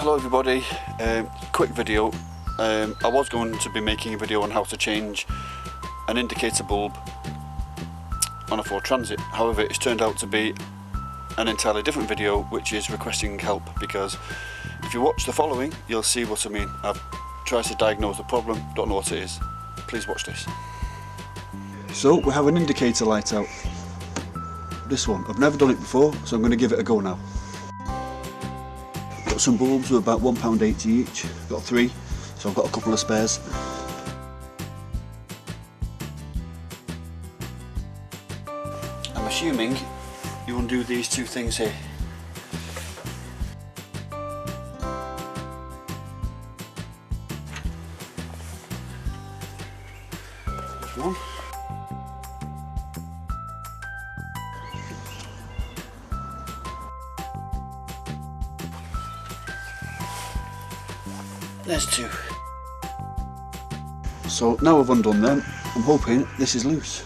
Hello everybody, quick video. I was going to be making a video on how to change an indicator bulb on a Ford Transit. However, it's turned out to be an entirely different video, which is requesting help, because if you watch the following you'll see what I mean. I've tried to diagnose the problem, don't know what it is. Please watch this. So we have an indicator light out. This one, I've never done it before, so I'm going to give it a go now. Got some bulbs with about £1.80 each, got 3, so I've got a couple of spares. I'm assuming you undo these two things here. There's one. There's 2. So now I've undone them, I'm hoping this is loose.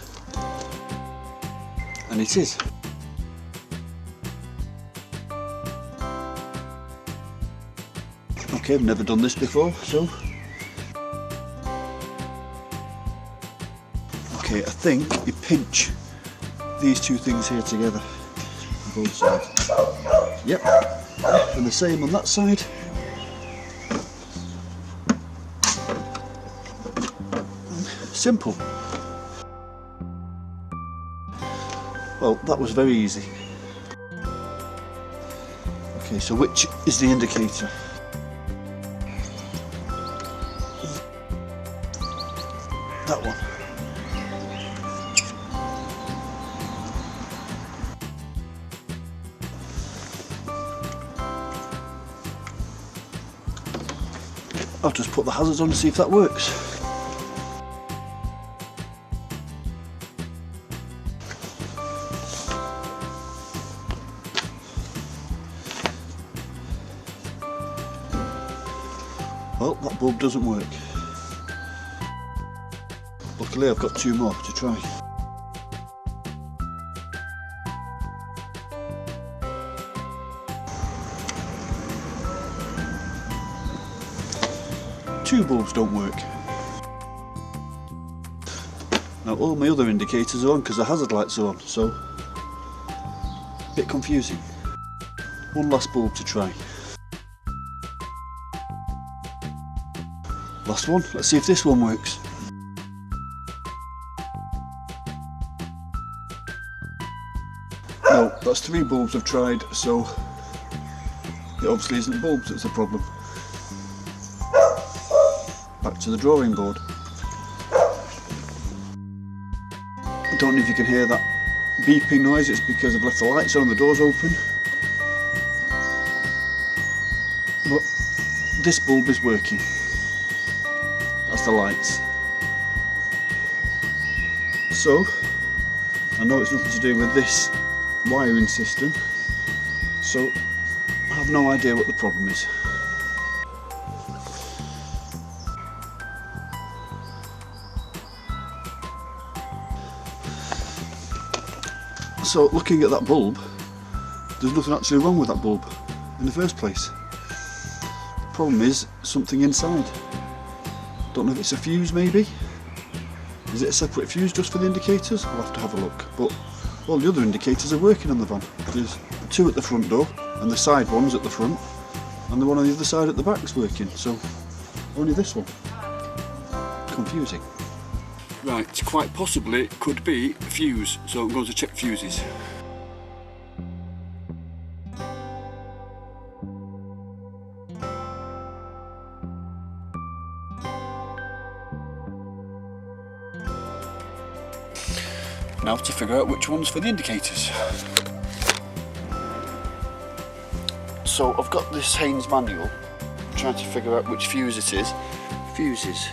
And it is. Okay, I've never done this before, so. Okay, I think you pinch these two things here together on both sides. Yep, and the same on that side. Simple. Well, that was very easy. Okay, so which is the indicator? That one. I'll just put the hazards on and see if that works. Well, that bulb doesn't work. Luckily I've got 2 more to try. Two bulbs don't work. Now all my other indicators are on because the hazard lights are on, so a bit confusing. One last bulb to try. Last one, let's see if this one works. No, that's 3 bulbs I've tried, so it obviously isn't bulbs that's the problem. Back to the drawing board. I don't know if you can hear that beeping noise, it's because I've left the lights on and the doors open. But this bulb is working. That's the lights. So, I know it's nothing to do with this wiring system, so I have no idea what the problem is. So, looking at that bulb, there's nothing actually wrong with that bulb in the first place. The problem is something inside. Don't know if it's a fuse maybe. Is it a separate fuse just for the indicators? I'll have to have a look. But all the other indicators are working on the van. There's 2 at the front door, and the side one's at the front, and the one on the other side at the back's working. So only this one. Confusing. Right, quite possibly it could be a fuse, so I'm going to check fuses. Now to figure out which one's for the indicators. So I've got this Haynes manual, I'm trying to figure out which fuse it is. Fuses.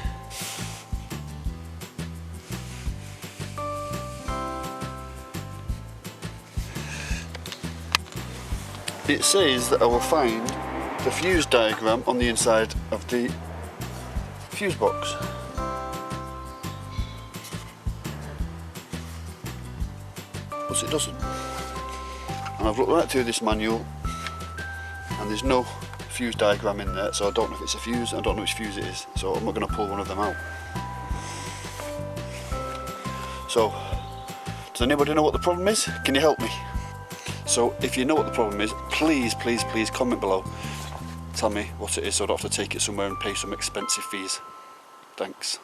It says that I will find the fuse diagram on the inside of the fuse box. But it doesn't. And I've looked right through this manual and and there's no fuse diagram in there, so I don't know if it's a fuse, I don't know which fuse it is, so I'm not going to pull one of them out. So, does anybody know what the problem is? Can you help me? So if you know what the problem is, please comment below. Tell me what it is so I don't have to take it somewhere and pay some expensive fees. Thanks.